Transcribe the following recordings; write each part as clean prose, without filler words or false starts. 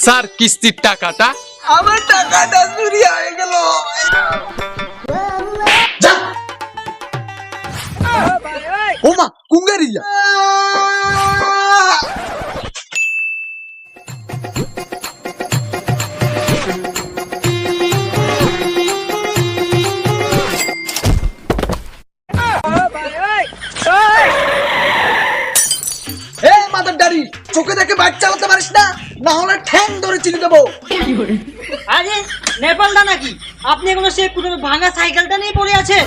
Sir কিস্তির টাকাটা। আমার টাকাটা চুরি হয়ে গেল। ওমা কুঙ্গারিয়া মাদার ডারি, চোখে দেখে বাইক চালাতে পারিস না, না হলে ঠ্যাং ধরে চিনি দেবো। আরে নেপালদা নাকি আপনি এখনো সে পুরো ভাঙা সাইকেলটা নিয়ে পড়ে আছেন?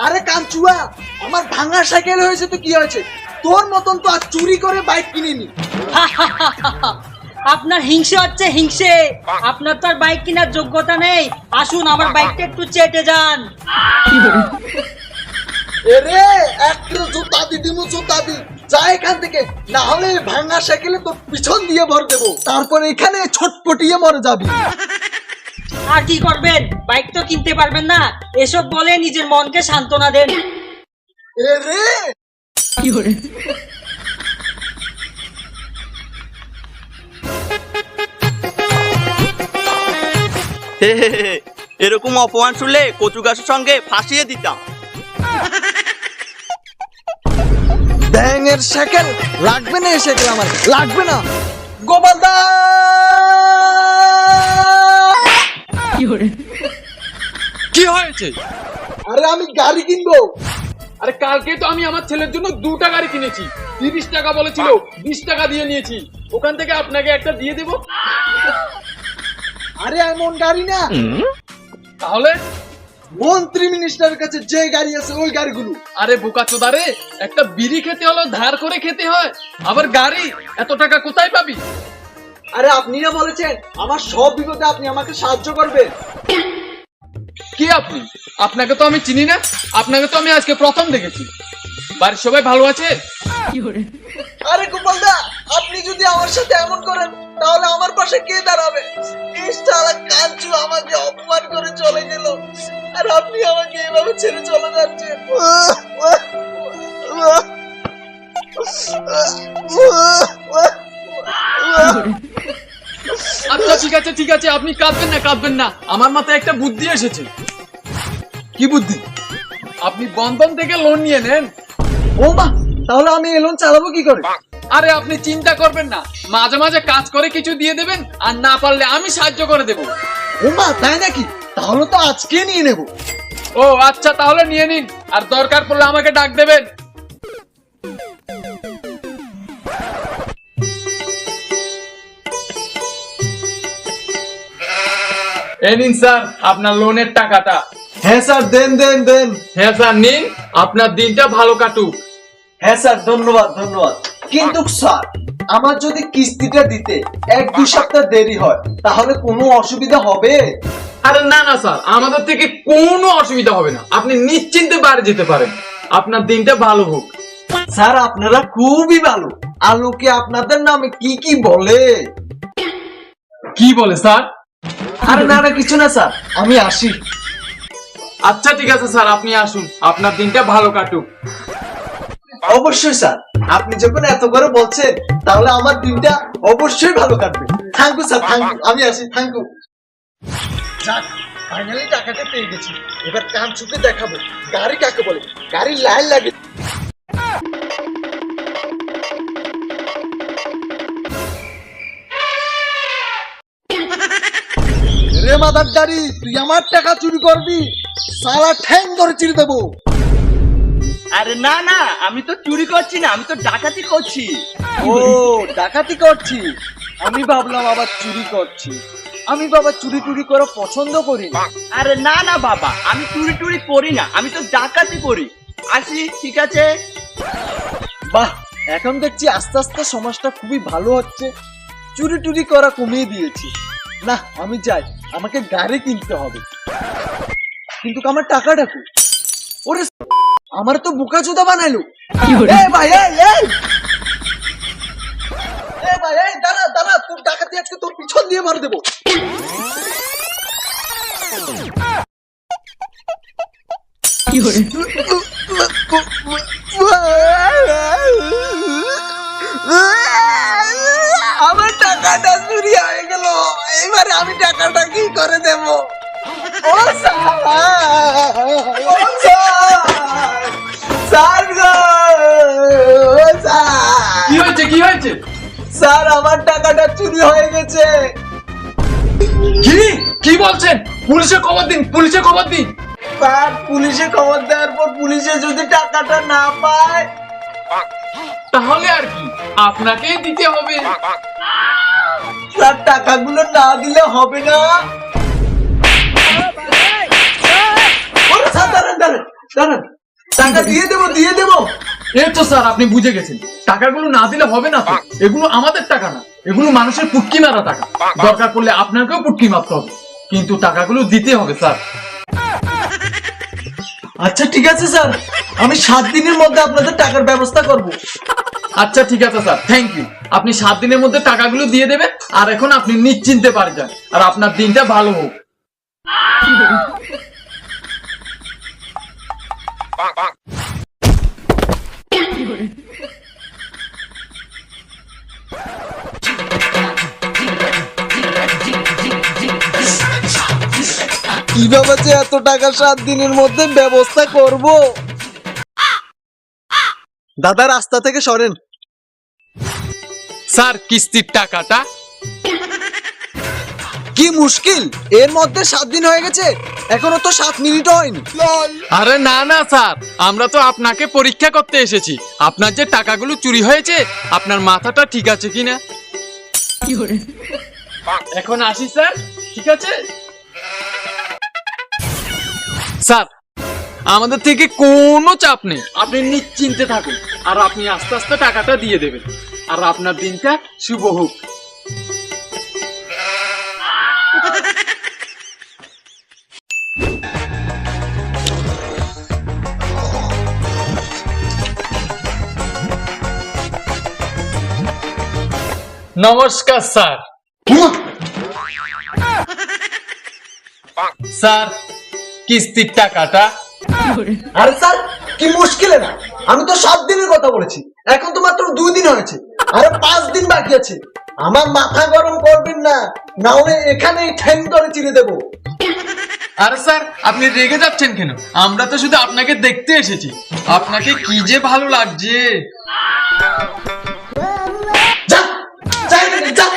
আরে কাঞ্চুয়া, আমার ভাঙা সাইকেল হয়েছে তো কি হয়েছে, তোর মতন তো আর চুরি করে বাইক কিনিনি। আপনার হিংসে হচ্ছে হিংসে, আপনার তো আর বাইক কেনার যোগ্যতা নেই। আসুন আমার বাইকটা একটু চেটে যান। এরে একটু জুতা দিদিমু, জুতা দি যা এখান থেকে, না হলে ভাঙা সাইকেলে তো পিছন দিয়ে ভর দেবো, তারপর এখানে ছটপটিয়ে মরে যাবি। আর কি করবেন, বাইক তো কিনতে পারবেন না, এসব বলে নিজের মনকে সান্ত্বনা দেন। এরে এরকম অপমান শুনলে কচু গাছের সঙ্গে ফাঁসিয়ে দিতাম। ব্যাঙের সাইকেল লাগবে না, এই সাইকেল আমার লাগবে না। গোপালদা কি হয়েছে? আরে আমি গাড়ি কিনবো। আরে কালকে তো আমি আমার ছেলের জন্য 2টা গাড়ি কিনেছি, 30 টাকা বলেছিল, 20 টাকা দিয়ে নিয়েছি, ওখান থেকে আপনাকে একটা দিয়ে দেব। আরে এমন গাড়ি না, তাহলে? মন্ত্রী মিনিস্টারের কাছে যে গাড়ি আছে ওই গাড়িগুলো। আরে বোকাচোদা রে, একটা বিড়ি খেতে হলো ধার করে খেতে হয়, আবার গাড়ি এত টাকা কোথায় পাবি? আরে আপনি না বলেছেন আমার সব বিপদে আপনি আমাকে সাহায্য করবেন। কি আপনি? আপনাকে তো আমি চিনি না, আপনাকে তো আমি আজকে প্রথম দেখেছি। বাড়ির সবাই ভালো আছে? আরে গোপালদা, আপনি যদি আমার সাথে এমন করেন তাহলে আমার পাশে কে দাঁড়াবে? কাঞ্চু আমাকে অপমান করে চলে গেল, আর আপনি আমাকে এভাবে ছেড়ে চলে যাচ্ছেন। আচ্ছা ঠিক আছে ঠিক আছে, আপনি কাঁদবেন না কাঁদবেন না, আমার মাথায় একটা বুদ্ধি এসেছে। কি বুদ্ধি? আপনি বন্ধন থেকে লোন নিয়ে নেন। ও মা, তাহলে আমি এই লোন চালাবো কি করে? আরে আপনি চিন্তা করবেন না, মাঝে মাঝে কাজ করে কিছু দিয়ে দেবেন, আর না পারলে আমি সাহায্য করে দেব। ও মা, তাই নাকি? তাহলে তো আজকে নিয়ে নেব। ও আচ্ছা, তাহলে নিয়ে নিন, আর দরকার পড়লে আমাকে ডাক দেবেন। এই নিন স্যার আপনার লোনের টাকাটা। হ্যাঁ স্যার, দেন দেন দেন। হ্যাঁ স্যার নিন, আপনার দিনটা ভালো কাটুক। হ্যাঁ স্যার, ধন্যবাদ ধন্যবাদ। কিন্তু স্যার, আমার যদি কিস্তিটা দিতে 1-2 সপ্তাহ দেরি হয় তাহলে কোনো অসুবিধা হবে? আরে না না স্যার, আমাদের থেকে কোনো অসুবিধা হবে না, আপনি নিশ্চিন্তে বাড়ি যেতে পারেন। আপনার দিনটা ভালো হোক। স্যার আপনারা খুবই ভালো, আর লোকে আপনাদের নামে কি কি বলে। কি বলে স্যার? আরে না না, কিছু না স্যার, আমি আসি। আচ্ছা ঠিক আছে স্যার, আপনি আসুন, আপনার দিনটা ভালো কাটুক। অবশ্যই স্যার, আপনি যখন এত করে বলছেন তাহলে আমার দিনটা অবশ্যই ভালো কাটবে। Thank you sir, thank you, আমি আসি, থ্যাংক ইউ। যাক, ফাইনালি টাকাটা পেয়ে গেছি। এবার কাঞ্চুকে দেখাবো গাড়ি কাকে বলে, গাড়ি লাইন লাগে। রে মাদার দাড়ি, তুই আমার টাকা চুরি করবি, সালা ঠ্যাং ধরে চিড়ে দেবো। আরে না না, আমি তো চুরি করছি না, আমি তো ডাকাতি করছি। ও ডাকাতি করছি, আমি ভাবলাম আবার চুরি করছি। আমি বাবা চুরি টুরি করা পছন্দ করি না। আরে না না বাবা, আমি চুরি টুরি করি না, আমি তো ডাকাতি করি। আসি, ঠিক আছে। বাহ, এখন দেখছি আস্তে আস্তে সমাজটা খুবই ভালো হচ্ছে, চুরি টুরি করা কমিয়ে দিয়েছি। না আমি যাই, আমাকে গাড়ি কিনতে হবে। কিন্তু আমার টাকাটা কই? ওরে আমার তো বোকাচোদা বানাইলো। এই ভাই, এই ভাই, এই দাঁড়া দাঁড়া, তোর ডাকাতি আজকে তোর পিছন দিয়ে মার দেবো। আমার টাকাটা চুরি হয়ে গেল, এবারে আমি টাকাটা কি করে দেব? ও স্যার, ও স্যার, স্যার গো, ও স্যার। কি হয়েছে কি হয়েছে? স্যার আমার টাকাটা চুরি হয়ে গেছে। কি কি বলছেন? পুলিশে খবর দিন, পুলিশে খবর দিন। স্যার পুলিশে খবর দেওয়ার পর পুলিশে যদি টাকাটা না পায়, তাহলে আর কি, আপনাকেই দিতে হবে। স্যার টাকাগুলো না দিলে হবে না। ওরে স্যার, দাঁড়ান দাঁড়ান দাঁড়ান, টাকা দিয়ে দেবো দিয়ে দেবো। এই তো স্যার, আপনি বুঝে গেছেন। টাকাগুলো না দিলে হবে না তো, এগুলো আমাদের টাকা না, এগুলো মানুষের পুটকি মারা টাকা। দরকার পড়লে আপনাকেও পুটকি মারতে হবে, কিন্তু টাকাগুলো দিতে হবে স্যার। আচ্ছা ঠিক আছে স্যার, আমি 7 দিনের মধ্যে আপনাদের টাকার ব্যবস্থা করব। আচ্ছা ঠিক আছে স্যার, থ্যাংক ইউ। আপনি 7 দিনের মধ্যে টাকাগুলো দিয়ে দেবেন, আর এখন আপনি নিশ্চিন্তে বাড়ি যান, আর আপনার দিনটা ভালো হোক। কিভাবে যে এত টাকা 7 দিনের মধ্যে ব্যবস্থা করব? দাদা রাস্তা থেকে সরেন। স্যার কিস্তির টাকাটা। কি মুশকিল, এর মধ্যে 7 দিন হয়ে গেছে, এখনো তো 7 মিনিটও হয়নি। আরে না না স্যার, আমরা তো আপনাকে পরীক্ষা করতে এসেছি, আপনার যে টাকাগুলো চুরি হয়েছে আপনার মাথাটা ঠিক আছে কিনা। এখন আসি স্যার, ঠিক আছে স্যার, আমাদের থেকে কোনো চাপ নেই, আপনি নিশ্চিন্তে থাকুন, আর আপনি আস্তে আস্তে টাকাটা দিয়ে দেবেন, আর আপনার দিনটা শুভ হোক। নমস্কার স্যার। স্যার কিস্তির টাকাটা। আরে স্যার কি মুশকিল না, আমি তো 7 দিনের কথা বলেছি, এখন তো মাত্র 2 দিন হয়েছে, আরে 5 দিন বাকি আছে। আমার মাথা গরম করবেন না, না হলে এখানেই ঠ্যাং ধরে চিড়ে দেবো। আরে স্যার আপনি রেগে যাচ্ছেন কেন? আমরা তো শুধু আপনাকে দেখতে এসেছি, আপনাকে কি যে ভালো লাগছে। যা যা এখানে, যা।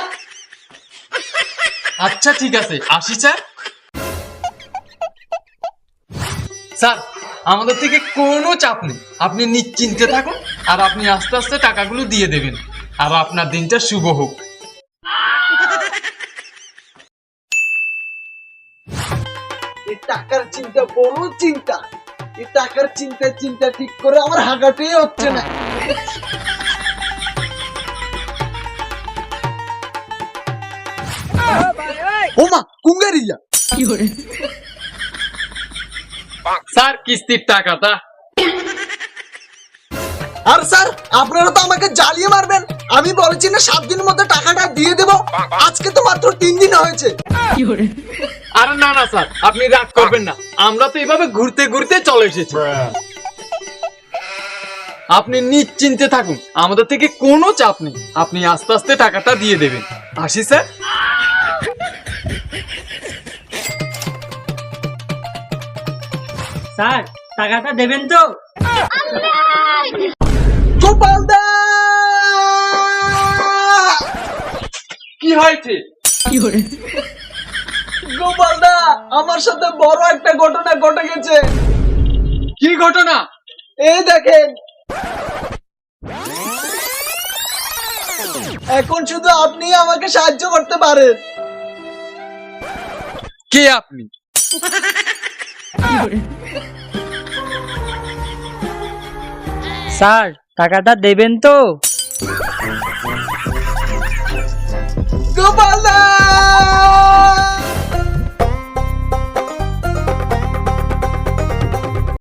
আচ্ছা ঠিক আছে, আসি স্যার। স্যার আমাদের থেকে কোনো চাপ নেই, আপনি নিশ্চিন্তে থাকুন, আর আপনি আস্তে আস্তে টাকাগুলো দিয়ে দেবেন, আর আপনার দিনটা শুভ হোক। এই টাকার চিন্তা বড় চিন্তা, এই টাকার চিন্তা চিন্তা ঠিক করে আমার হাঁকাটাই হচ্ছে না। ওমা কুঙ্গারিয়া। স্যার কিস্তির টাকাটা। আর স্যার আপনারা তো আমাকে জ্বালিয়ে মারবেন, আমি বলেছি না 7 দিনের মধ্যে টাকাটা দিয়ে দেব, আজকে তো মাত্র 3 দিন হয়েছে। আরে না না স্যার, আপনি রাগ করবেন না, আমরা তো এভাবে ঘুরতে ঘুরতে চলে এসেছি। আপনি নিশ্চিন্তে থাকুন, আমাদের থেকে কোনো চাপ নেই, আপনি আস্তে আস্তে টাকাটা দিয়ে দেবেন। আসি স্যার। স্যার টাকাটা দেবেন তো? গোপাল দা, কি হয়েছে? গোপাল দা, আমার সাথে বড় একটা ঘটনা ঘটে গেছে। কি ঘটনা? এই দেখেন, এখন শুধু আপনি আমাকে সাহায্য করতে পারেন। কে আপনি? স্যার টাকাটা দেবেন তো?